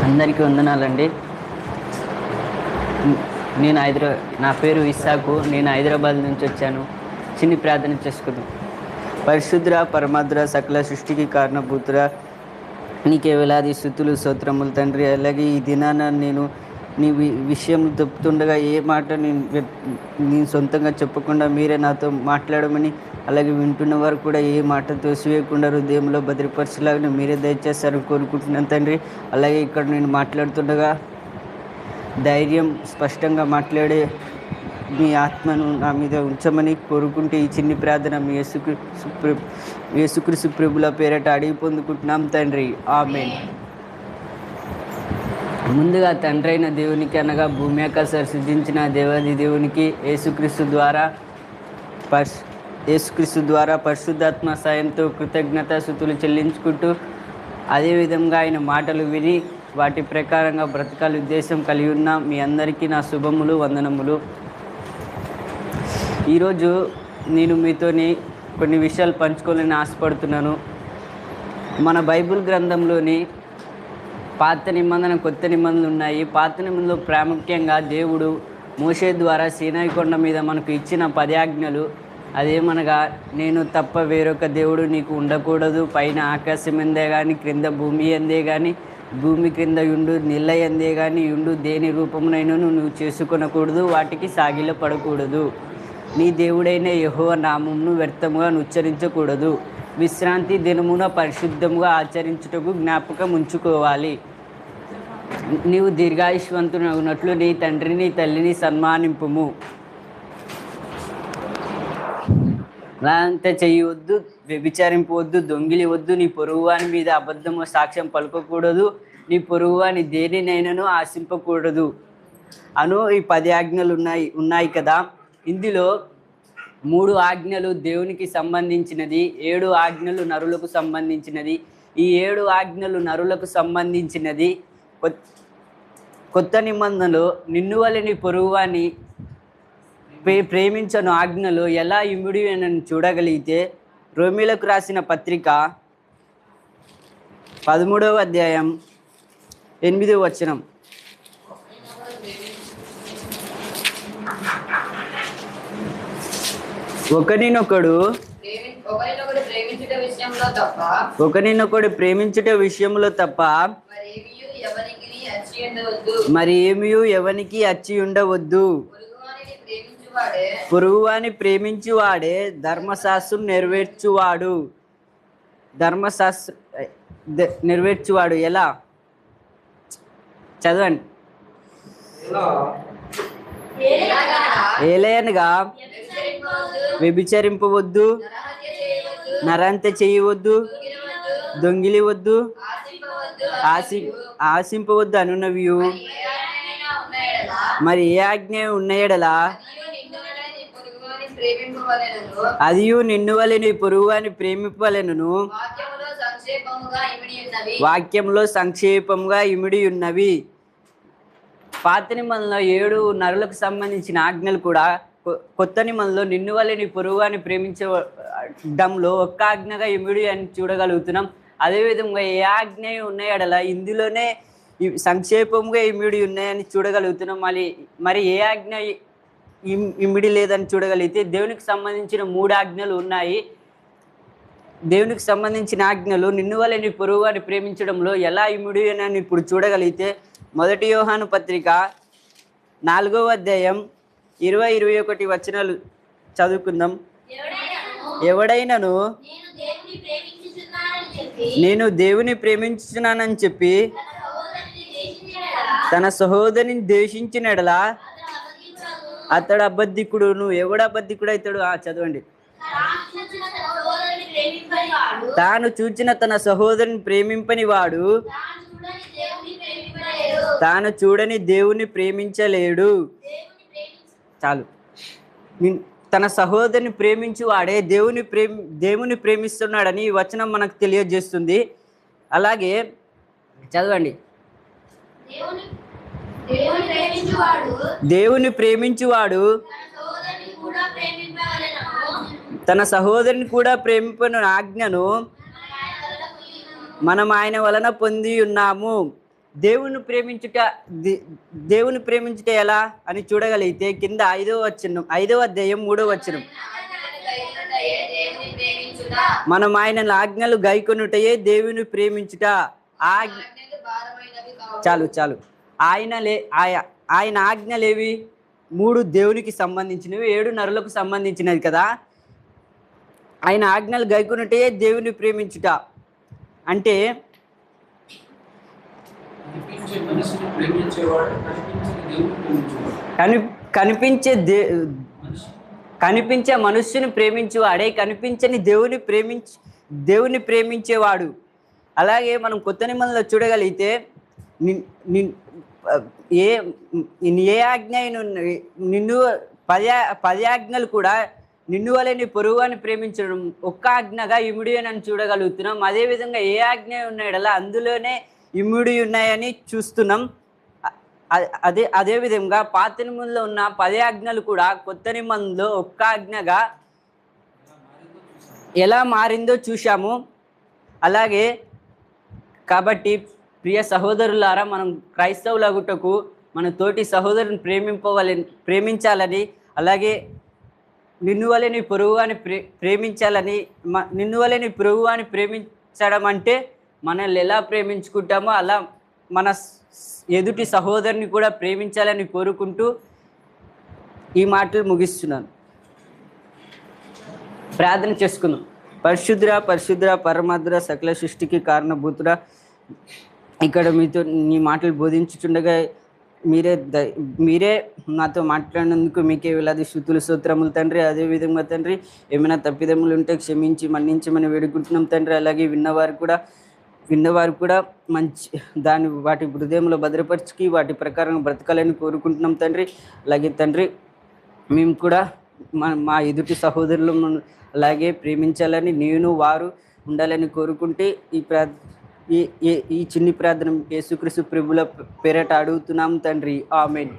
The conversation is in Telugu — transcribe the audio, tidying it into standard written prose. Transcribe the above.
అందరికీ వందనాలండి. నా పేరు ఇస్సాకు. నేను హైదరాబాద్ నుంచి వచ్చాను. చిన్ని ప్రార్థన చేసుకుందాం. పరిశుద్ర పరమాద్ర సకల సృష్టికి కారణభూతుర నీకే వేలాది స్తుతులు స్తోత్రములు తండ్రి. అలాగే ఈ దినాన నేను నీ విషయం చెప్తుండగా ఏ మాట నేను సొంతంగా చెప్పకుండా మీరే నాతో మాట్లాడమని, అలాగే వింటున్న వారు కూడా ఏ మాట తోసివేయకుండా హృదయంలో భద్రపరచలాగా మీరే దయచేస్తారని కోరుకుంటున్నాను తండ్రి. అలాగే ఇక్కడ నేను మాట్లాడుతుండగా ధైర్యం స్పష్టంగా మాట్లాడే మీ ఆత్మను నా మీద ఉంచమని కోరుకుంటే ఈ చిన్ని ప్రార్థన మీ యేసుక్రీస్తు ప్రభుల పేరట అడిగి పొందుకుంటున్నాం తండ్రి. ఆమేన్. ముందుగా తండ్రి అయిన దేవునికి అనగా భూమి ఆకాశాలు సృజించిన దేవాది దేవునికి యేసుక్రీస్తు ద్వారా పరిశుద్ధాత్మ సాయంతో కృతజ్ఞతాస్తుతులు చెల్లించుకుంటూ, అదేవిధంగా ఆయన మాటలు విని వాటి ప్రకారంగా బ్రతకాల ఉద్దేశం కలిగి ఉన్న మీ అందరికీ నా శుభములు, వందనములు. ఈరోజు నేను మీతోని కొన్ని విషయాలు పంచుకోవాలని ఆశపడుతున్నాను. మన బైబిల్ గ్రంథంలోని పాత నిబంధన, కొత్త నిబంధనలు ఉన్నాయి. పాత నిబంధనలో ప్రాముఖ్యంగా దేవుడు మోషే ద్వారా సీనాయి కొండ మీద మనకు ఇచ్చిన 10 ఆజ్ఞలు. అదేమనగా, నేను తప్ప వేరొక దేవుడు నీకు ఉండకూడదు, పైన ఆకాశం ఎందే కానీ క్రింద భూమి ఎందే కానీ భూమి క్రింద యుండు నీళ్ళ ఎందే కానీ యుండు దేని రూపమునైనను నువ్వు చేసుకొనకూడదు, వాటికి సాగిల పడకూడదు, నీ దేవుడైన యెహోవా నామమును వ్యర్థముగా ఉచ్చరించకూడదు, విశ్రాంతి దినమున పరిశుద్ధముగా ఆచరించుటకు జ్ఞాపకం ఉంచుకోవాలి, నీవు దీర్ఘాయుష్వంతునగునట్లు నీ తండ్రిని తల్లిని సన్మానింపుము, అంతే చేయవద్దు, వ్యభిచారింపవద్దు, దొంగిలివద్దు, నీ పొరుగువాని మీద అబద్ధము సాక్ష్యం పలుకకూడదు, నీ పొరుగువాని దేనినైనాను ఆశింపకూడదు అను ఈ 10 ఆజ్ఞలు ఉన్నాయి కదా. ఇందులో 3 ఆజ్ఞలు దేవునికి సంబంధించినది, 7 ఆజ్ఞలు నరులకు సంబంధించినది. ఈ 7 ఆజ్ఞలు నరులకు సంబంధించినది. కొత్త నిబంధనలో నిన్ను వలె నీ పొరుగువాని ప్రేమించను ఆజ్ఞలు ఎలా ఇమిడి అని చూడగలిగితే, రోమీలకు రాసిన పత్రిక 13వ అధ్యాయం 8వ వచనం. ఒకరినొకడు ప్రేమించుట విషయంలో తప్ప మరి ఏమీ ఎవనికి అచ్చి ఉండవద్దు. పొరుగువాని ప్రేమించువాడే ధర్మశాస్త్రం నెరవేర్చువాడు. ఎలా? చదవండి. ఏలయనగా వ్యభిచరింపవద్దు, నరహత్య చేయవద్దు, దొంగిలివద్దు, ఆశింపవద్దు అనున్నవి మరి ఏ ఆజ్ఞ ఉన్నయడలా అదియు నిన్ను వలె నీ పొరుగువాని ప్రేమింపవలెను వాక్యంలో సంక్షేపంగా ఇమిడి ఉన్నవి. పాత నిబంధనలో 7 నరులకు సంబంధించిన ఆజ్ఞలు కూడా కొత్త నిబంధనలో నిన్ను వలె నీ పొరుగువాని ప్రేమించడంలో ఒక్క ఆజ్ఞగా ఇమిడి అని చూడగలుగుతున్నాం. అదేవిధంగా ఏ ఆజ్ఞ ఉన్నాయడలా ఇందులోనే సంక్షేపంగా ఇమిడి ఉన్నాయని చూడగలుగుతున్నాం. మరి ఏ ఆజ్ఞ ఇమిడి లేదని చూడగలిగితే, దేవునికి సంబంధించిన 3 ఆజ్ఞలు ఉన్నాయి. దేవునికి సంబంధించిన ఆజ్ఞలు నిన్ను వలె నీ పొరుగువాని ప్రేమించడంలో ఎలా ఇమిడి అని ఇప్పుడు చూడగలిగితే, 1 యోహాను పత్రిక 4వ అధ్యాయం 20-21 వచనాలు చదువుకుందాం. ఎవడైనను నేను దేవుని ప్రేమించుచున్నానని చెప్పి తన సహోదరిని ద్వేషించినడలా అతడు అబద్ధికుడు. ఎవడు అబద్ధికుడు అవుతాడు? చదవండి. తాను చూచిన తన సహోదరిని ప్రేమింపని వాడు తాను చూడని దేవుని ప్రేమించలేడు. చాలు. తన సహోదరిని ప్రేమించి వాడే దేవుని ప్రేమిస్తున్నాడని ఈ వచనం మనకు తెలియజేస్తుంది. అలాగే చదవండి. దేవుని ప్రేమించువాడు తన సహోదరిని కూడా ప్రేమింపను ఆజ్ఞను మనం ఆయన వలన పొంది ఉన్నాము. దేవుని ప్రేమించుట దేవుని ప్రేమించుట ఎలా అని చూడగలిగితే కింద 5వ అధ్యాయం 3వ వచనం, మనం ఆయన ఆజ్ఞలు గైకొనుటయే దేవుని ప్రేమించుట. చాలు ఆయన ఆజ్ఞలేవి? 3 దేవునికి సంబంధించినవి, 7 నరులకు సంబంధించినది కదా. ఆయన ఆజ్ఞలు గైకొనుటే దేవుని ప్రేమించుట అంటే కనిపించే మనుష్యుని ప్రేమించేవాడే కనిపించని దేవుని ప్రేమించేవాడు. అలాగే మనం కొత్త నిబంధనలో చూడగలిగితే ఏ ఆజ్ఞ నిన్ను 10 ఆజ్ఞలు కూడా నిన్ను వలె నీ పొరుగు అని ప్రేమించడం ఒక్క ఆజ్ఞగా ఇముడి అని చూడగలుగుతున్నాం. అదేవిధంగా ఏ ఆజ్ఞ ఉన్నాయో అందులోనే ఇముడి ఉన్నాయని చూస్తున్నాం. అదేవిధంగా పాత నిబంధనలో ఉన్న 10 ఆజ్ఞలు కూడా కొత్త నిబంధనలో ఒక్క ఆజ్ఞగా ఎలా మారిందో చూశాము. అలాగే కాబట్టి ప్రియ సహోదరులారా, మనం క్రైస్తవులగుటకు మన తోటి సహోదరుని ప్రేమించాలని, అలాగే నిన్ను వలె నీ పొరుగు అని ప్రేమించాలని. నిన్ను వలె నీ పొరుగు అని ప్రేమించడం అంటే మనల్ని ఎలా ప్రేమించుకుంటామో అలా మన ఎదుటి సహోదరుని కూడా ప్రేమించాలని కోరుకుంటూ ఈ మాటలు ముగిస్తున్నాను. ప్రార్థన చేసుకుందాం. పరిశుద్ర పరమాద్ర సకల సృష్టికి కారణభూతుడ, ఇక్కడ మీతో నీ మాటలు బోధించుచుండగా మీరే నాతో మాట్లాడినందుకు మీకే వేలాది స్తుతులు స్తోత్రములు తండ్రి. అదేవిధంగా తండ్రి, ఏమైనా తప్పిదములు ఉంటే క్షమించి మన్నించమని వేడుకుంటున్నాం తండ్రి. అలాగే విన్నవారు కూడా మంచి వాటి హృదయంలో భద్రపరిచి వాటి ప్రకారం బ్రతకాలని కోరుకుంటున్నాం తండ్రి. అలాగే తండ్రి, మేము కూడా మా ఎదుటి సహోదరులను అలాగే ప్రేమించాలని నేను వారు ఉండాలని కోరుకుంటే ఈ చిన్ని ప్రార్థన యేసుక్రీస్తు ప్రభుల పేరట అడుగుతున్నాం తండ్రి. ఆమేన్.